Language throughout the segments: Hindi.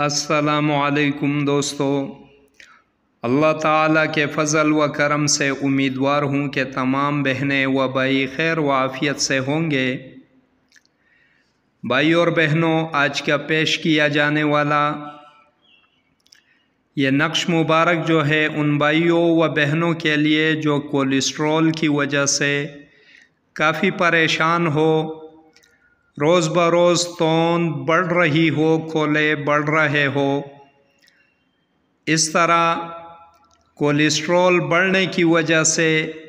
अस्सलामुअलैकुम दोस्तों, अल्लाह ताला के फ़ज़ल व करम से उम्मीदवार हूँ कि तमाम बहनें व भाई खैर व आफ़ियत से होंगे। भाई और बहनों, आज का पेश किया जाने वाला ये नक्श मुबारक जो है उन भाइयों व बहनों के लिए जो कोलेस्ट्रॉल की वजह से काफ़ी परेशान हो, रोज़ बरोज़ तौंद बढ़ रही हो, खोले बढ़ रहे हो। इस तरह कोलेस्ट्रॉल बढ़ने की वजह से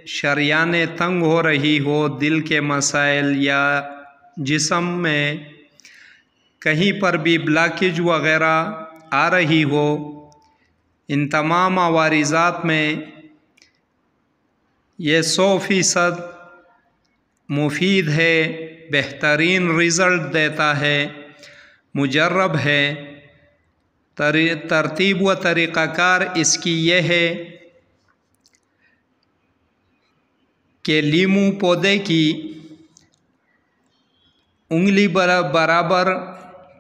शरियानें तंग हो रही हो, दिल के मसाइल या जिस्म में कहीं पर भी ब्लॉकेज वग़ैरह आ रही हो, इन तमाम अवारिज़ात में ये 100% मुफीद है, बेहतरीन रिज़ल्ट देता है, मुजर्रब है। तरतीब व तरीक़ाकार इसकी यह है कि लीमू पौधे की उंगली बराबर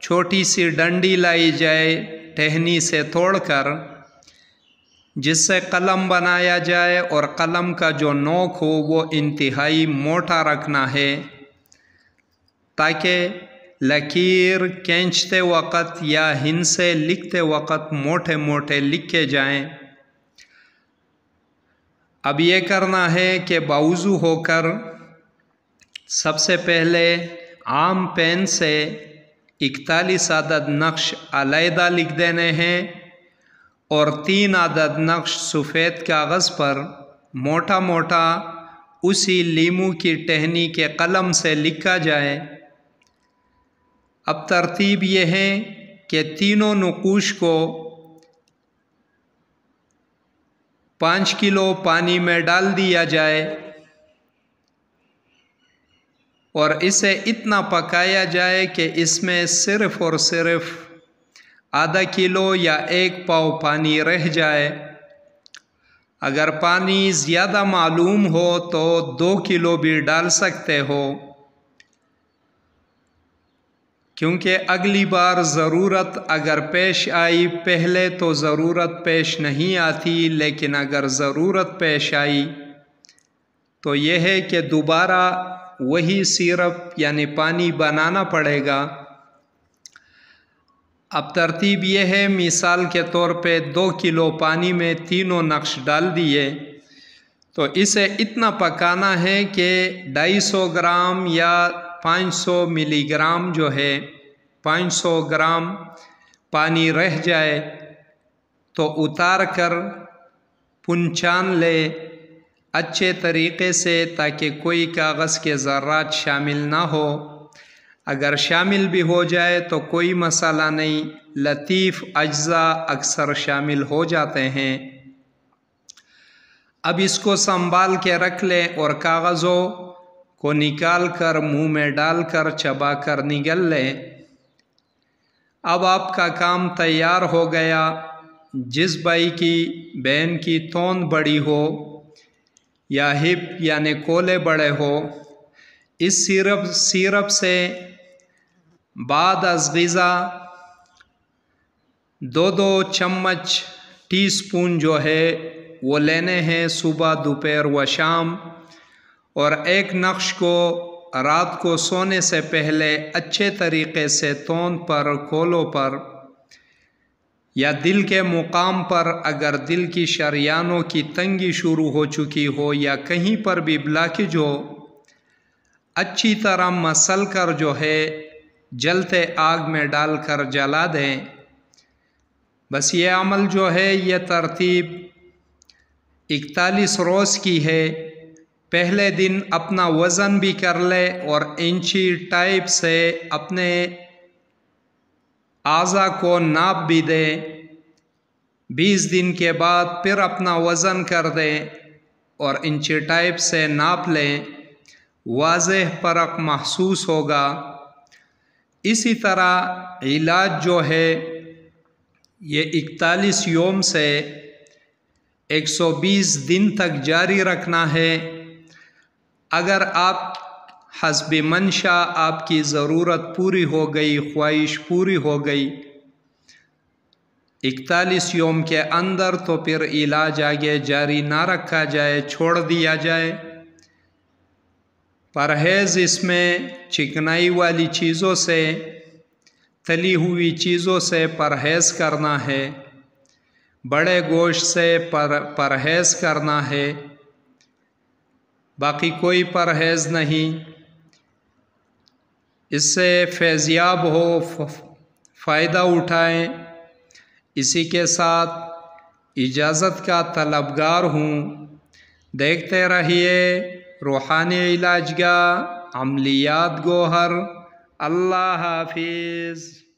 छोटी सी डंडी लाई जाए टहनी से तोड़कर, जिससे कलम बनाया जाए और कलम का जो नोक हो वो इंतहाई मोटा रखना है ताकि लकीर खींचते वक़्त या हिन से लिखते वक़्त मोटे मोटे लिखे जाएं। अब ये करना है कि बावज़ू होकर सबसे पहले आम पेन से 41 अदद नक्श अलहदा लिख देने हैं और 3 अदद नक्श सफ़ेद कागज़ पर मोटा मोटा उसी लीमू की टहनी के कलम से लिखा जाए। अब तरतीब यह है कि तीनों नक़ूश को 5 किलो पानी में डाल दिया जाए और इसे इतना पकाया जाए कि इसमें सिर्फ़ और सिर्फ आधा किलो या 1 पाव पानी रह जाए। अगर पानी ज़्यादा मालूम हो तो 2 किलो भी डाल सकते हो, क्योंकि अगली बार ज़रूरत अगर पेश आई, पहले तो ज़रूरत पेश नहीं आती, लेकिन अगर ज़रूरत पेश आई तो यह है कि दोबारा वही सिरप यानी पानी बनाना पड़ेगा। अब तरतीब यह है, मिसाल के तौर पे 2 किलो पानी में तीनों नक्श डाल दिए तो इसे इतना पकाना है कि 250 ग्राम या 500 मिलीग्राम जो है 500 ग्राम पानी रह जाए तो उतार कर पुंचान ले अच्छे तरीक़े से, ताकि कोई कागज़ के ज़र्रात शामिल ना हो। अगर शामिल भी हो जाए तो कोई मसाला नहीं, लतीफ़ अज्ज़ा अक्सर शामिल हो जाते हैं। अब इसको संभाल के रख लें और कागज़ों को निकाल कर मुँह में डाल कर चबा कर निगल लें। अब आपका काम तैयार हो गया। जिस भाई की बहन की तौंद बड़ी हो या हिप यानी कोले बड़े हो, इस सिरप से बाद अज़ ग़िज़ा 2-2 चम्मच टीस्पून जो है वो लेने हैं सुबह, दोपहर व शाम, और एक नक्श को रात को सोने से पहले अच्छे तरीक़े से तौंद पर, कोलों पर या दिल के मुकाम पर, अगर दिल की शरियानों की तंगी शुरू हो चुकी हो या कहीं पर भी ब्लॉकेज हो, अच्छी तरह मसल कर जो है जलते आग में डालकर जला दें। बस ये अमल जो है ये तरतीब 41 रोज़ की है। पहले दिन अपना वज़न भी कर ले और इंची टाइप से अपने आज़ा को नाप भी दें। 20 दिन के बाद फिर अपना वज़न कर दें और इंची टाइप से नाप लें, वाज़ेह फ़र्क महसूस होगा। इसी तरह इलाज जो है ये 41 योम से 120 दिन तक जारी रखना है। अगर आप हस्बे मंशा आपकी ज़रूरत पूरी हो गई, ख्वाहिश पूरी हो गई, 41 यौम के अंदर, तो फिर इलाज आगे जारी ना रखा जाए, छोड़ दिया जाए। परहेज़ इसमें चिकनाई वाली चीज़ों से, तली हुई चीज़ों से परहेज़ करना है, बड़े गोश्त से परहेज़ करना है, बाकी कोई परहेज़ नहीं। इससे फैज़याब हो, फ़ायदा उठाएं। इसी के साथ इजाज़त का तलबगार हूँ। देखते रहिए रूहानी इलाजगाह, अमलियात गोहर। अल्लाह हाफिज़।